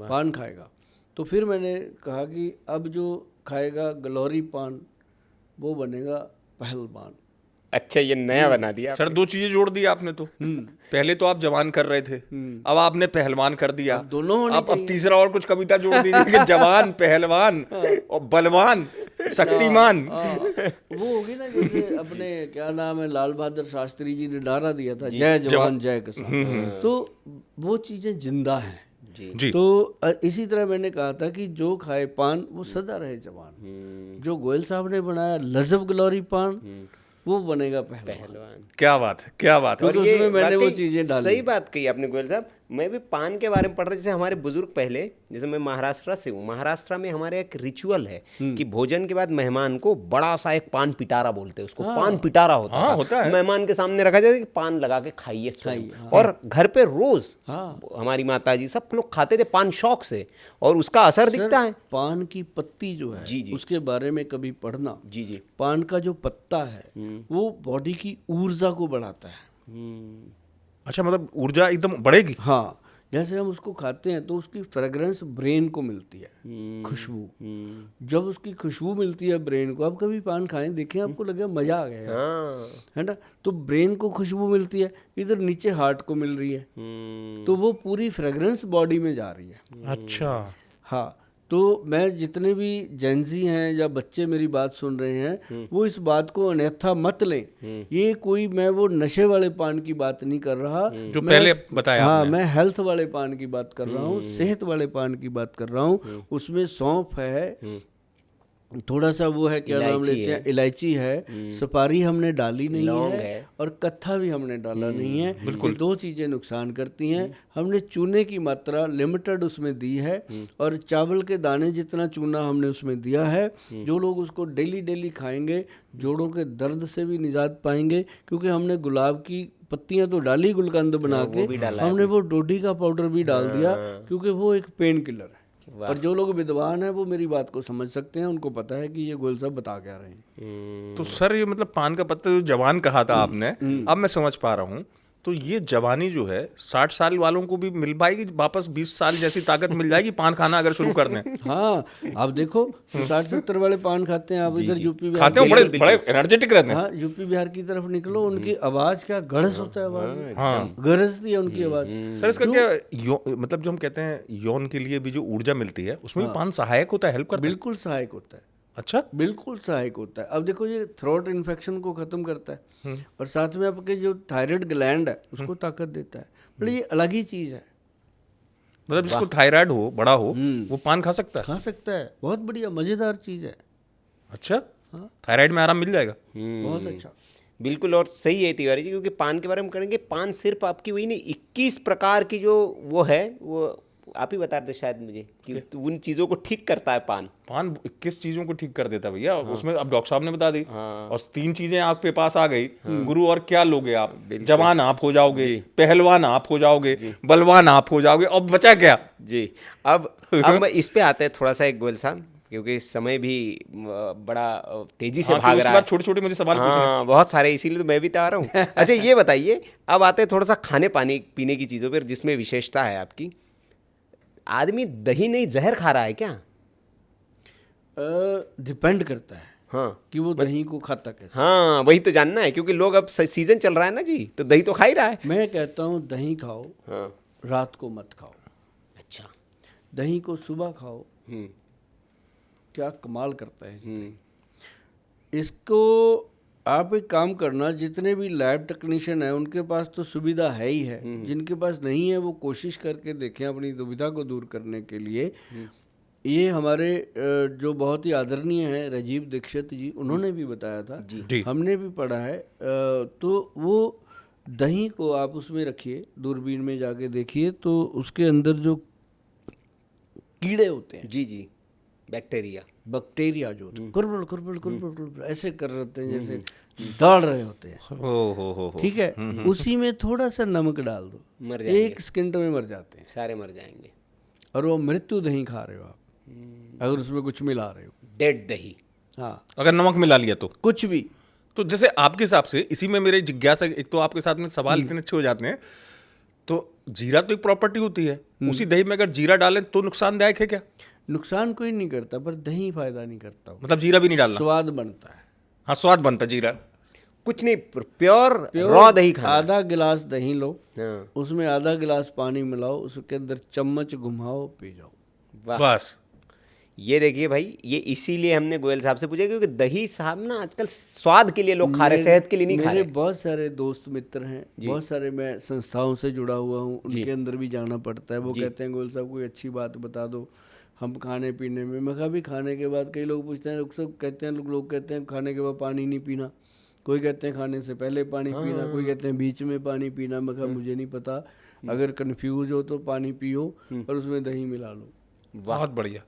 पान खाएगा। तो फिर मैंने कहा कि अब जो खाएगा गलौरी पान वो बनेगा पहलवान। अच्छा, ये नया बना दिया सर 2 चीजें जोड़ दी आपने तो। पहले तो आप जवान कर रहे थे, अब आपने पहलवान कर दिया। अब दोनों होने अब चाहिए। तीसरा और कुछ कविता जोड़ दीजिए कि जवान, पहलवान और बलवान, शक्तिमान। वो होगी ना, जैसे अपने क्या नाम है, लाल बहादुर शास्त्री जी ने नारा दिया था, जय जवान जय किसान। तो वो चीजें जिंदा हैं जी। तो इसी तरह मैंने कहा था कि जो खाए पान वो सदा रहे जवान। जो गोयल साहब ने बनाया लजब गलौरी पान वो बनेगा पहलवान। क्या बात है, क्या बात है। और क्योंकि ये उसमें मैंने वो वाकई चीजें डाली। सही बात कही आपने गोयल साहब। मैं भी पान के बारे में पढ़ रहा, जैसे हमारे बुजुर्ग पहले, जैसे मैं महाराष्ट्र से हूँ, महाराष्ट्र में हमारे एक रिचुअल है कि भोजन के बाद मेहमान को बड़ा सा एक पान पिटारा बोलते हैं उसको, पान पिटारा होता था। होता है। मेहमान के सामने रखा जाता है कि पान लगा के खाइए स्वयं। और घर पे रोज हमारी माता जी सब लोग खाते थे पान शौक से, और उसका असर दिखता है। पान की पत्ती जो है जी। उसके बारे में कभी पढ़ना। जी। पान का जो पत्ता है वो बॉडी की ऊर्जा को बढ़ाता है। अच्छा, मतलब ऊर्जा एकदम बढ़ेगी। हाँ, जैसे हम उसको खाते हैं तो उसकी फ्रेग्रेंस ब्रेन को मिलती है, खुशबू। जब उसकी खुशबू मिलती है ब्रेन को, आप कभी पान खाएं देखें, आपको लगेगा मजा आ गया है ना। तो ब्रेन को खुशबू मिलती है, इधर नीचे हार्ट को मिल रही है, तो वो पूरी फ्रेग्रेंस बॉडी में जा रही है। अच्छा। हाँ, तो मैं जितने भी जेंजी हैं या बच्चे मेरी बात सुन रहे हैं वो इस बात को अन्यथा मत लें। ये कोई मैं वो नशे वाले पान की बात नहीं कर रहा जो पहले बताया हाँ, आपने। मैं हेल्थ वाले पान की बात कर रहा हूँ, सेहत वाले पान की बात कर रहा हूँ। उसमें सौंफ है, थोड़ा सा वो है, क्या नाम लेते हैं, इलायची है, सुपारी हमने डाली नहीं है और कत्था भी हमने डाला नहीं है। बिल्कुल, 2 चीज़ें नुकसान करती हैं। हमने चूने की मात्रा लिमिटेड उसमें दी है और चावल के दाने जितना चूना हमने उसमें दिया है। जो लोग उसको डेली खाएंगे जोड़ों के दर्द से भी निजात पाएंगे, क्योंकि हमने गुलाब की पत्तियां तो डाली गुलकंद बना के, हमने वो डोडी का पाउडर भी डाल दिया, क्योंकि वो एक पेन किलर है। और जो लोग विद्वान हैं वो मेरी बात को समझ सकते हैं, उनको पता है कि ये गोयल साहब बता क्या रहे हैं। तो सर ये मतलब पान का पत्ता जो जवान कहा था आपने, अब मैं समझ पा रहा हूँ। तो ये जवानी जो है 60 साल वालों को भी मिल पाएगी वापस, 20 साल जैसी ताकत मिल जाएगी पान खाना अगर शुरू कर दें। हाँ, आप देखो 60-70 वाले पान खाते हैं, आप इधर यूपी बिहार खाते हो, बड़े एनर्जेटिक रहते हैं। हाँ, यूपी बिहार की तरफ निकलो, उनकी आवाज क्या गरज होता है, आवाज में गरजती है उनकी आवाज। सर इसका क्या मतलब, जो हम कहते हैं यौन के लिए भी जो ऊर्जा मिलती है उसमें भी पान सहायक होता है, हेल्प करता है? बिल्कुल सहायक होता है। अच्छा, बिल्कुल सहायक होता है। अब देखो, ये थ्रोट इन्फेक्शन को खत्म करता है और साथ में आपके जो थायराइड ग्लैंड है उसको ताकत देता है। मतलब ये अलग ही चीज है। मतलब जिसको थायराइड हो, बड़ा हो, वो पान खा सकता है? खा सकता है, बहुत बढ़िया मजेदार चीज है। अच्छा, थायराइड में आराम मिल जाएगा। बहुत अच्छा, बिल्कुल। और सही है तिवारी जी, क्योंकि पान के बारे में करेंगे, पान सिर्फ आपकी वही नहीं, 21 प्रकार की जो वो है, वो आप ही बता रहे शायद मुझे, कि उन चीज़ों को ठीक करता है पान 21 चीज़ों को ठीक कर देता है भैया। उसमें अब डॉक्टर साहब ने बता दी। और 3 चीजें आपके पास आ गई। गुरु और क्या लोगे आप? जवान आप हो जाओगे, पहलवान आप हो जाओगे, बलवान आप हो जाओगे, अब बचा क्या जी। अब मैं इस पे आते हैं थोड़ा सा एक गोयल साहब, क्योंकि समय भी बड़ा तेजी से भाग रहा है। छोटे-छोटे मुझे सवाल पूछने हैं। बहुत सारे, इसीलिए तो मैं भी तैयार हूँ। अच्छा, ये बताइए, अब आते हैं थोड़ा सा खाने पानी पीने की चीज़ों पर, जिसमें विशेषता है आपकी। आदमी दही नहीं जहर खा रहा है क्या? डिपेंड करता है हाँ, कि वो दही को खाता कैसे। हाँ, वही तो जानना है, क्योंकि लोग अब सीजन चल रहा है ना जी, तो दही तो खा ही रहा है। मैं कहता हूँ दही खाओ, हाँ, रात को मत खाओ। अच्छा। दही को सुबह खाओ, क्या कमाल करता है। इसको आप एक काम करना, जितने भी लैब टेक्नीशियन हैं उनके पास तो सुविधा है ही है, जिनके पास नहीं है वो कोशिश करके देखें अपनी दुविधा को दूर करने के लिए। ये हमारे जो बहुत ही आदरणीय हैं राजीव दीक्षित जी, उन्होंने भी बताया था, हमने भी पढ़ा है। तो वो दही को आप उसमें रखिए, दूरबीन में जाके देखिए, तो उसके अंदर जो कीड़े होते हैं, जी, बैक्टीरिया जो होते हैं, कुरबुल ऐसे कर रहे हैं जैसे दौड़ रहे होते हैं। ठीक है, उसी में थोड़ा सा नमक डाल दो, मर जाएंगे। 1 सेकंड में मर जाते हैं, सारे मर जाएंगे। और वो मृत्यु दही खा रहे हो आप, अगर उसमें कुछ मिला रहे हो। डेड दही। हाँ, अगर नमक मिला लिया तो कुछ भी। तो जैसे आपके हिसाब से, इसी में मेरे जिज्ञासा, एक तो आपके साथ में सवाल इतने अच्छे हो जाते हैं, तो जीरा तो एक प्रॉपर्टी होती है, उसी दही में अगर जीरा डालें तो नुकसानदायक है क्या? नुकसान कोई नहीं करता, पर दही फायदा नहीं करता, मतलब जीरा भी नहीं डालना? स्वाद बनता है। हाँ, स्वाद बनता है जीरा। कुछ नहीं, प्योर रॉ दही खाना। आधा गिलास दही लो, हाँ। उसमें आधा गिलास पानी मिलाओ, उसके अंदर चम्मच घुमाओ, पी जाओ, बस। ये देखिए भाई, ये इसीलिए हमने गोयल साहब से पूछा, क्योंकि दही साहब ना आजकल स्वाद के लिए लोग खा रहे, सेहत के लिए नहीं खा मेरे रहे। बहुत सारे दोस्त मित्र हैं, बहुत सारे, मैं संस्थाओं से जुड़ा हुआ हूँ, उनके अंदर भी जाना पड़ता है। वो कहते हैं गोयल साहब कोई अच्छी बात बता दो हम खाने पीने में। मैं कहा भी खाने के बाद कई लोग पूछते हैं, सब कहते हैं, लोग कहते हैं खाने के बाद पानी नहीं पीना, कोई कहते हैं खाने से पहले पानी पीना, कोई कहते हैं बीच में पानी पीना। मैं कहा मुझे नहीं पता, अगर कंफ्यूज हो तो पानी पियो और उसमें दही मिला लो। बहुत बढ़िया।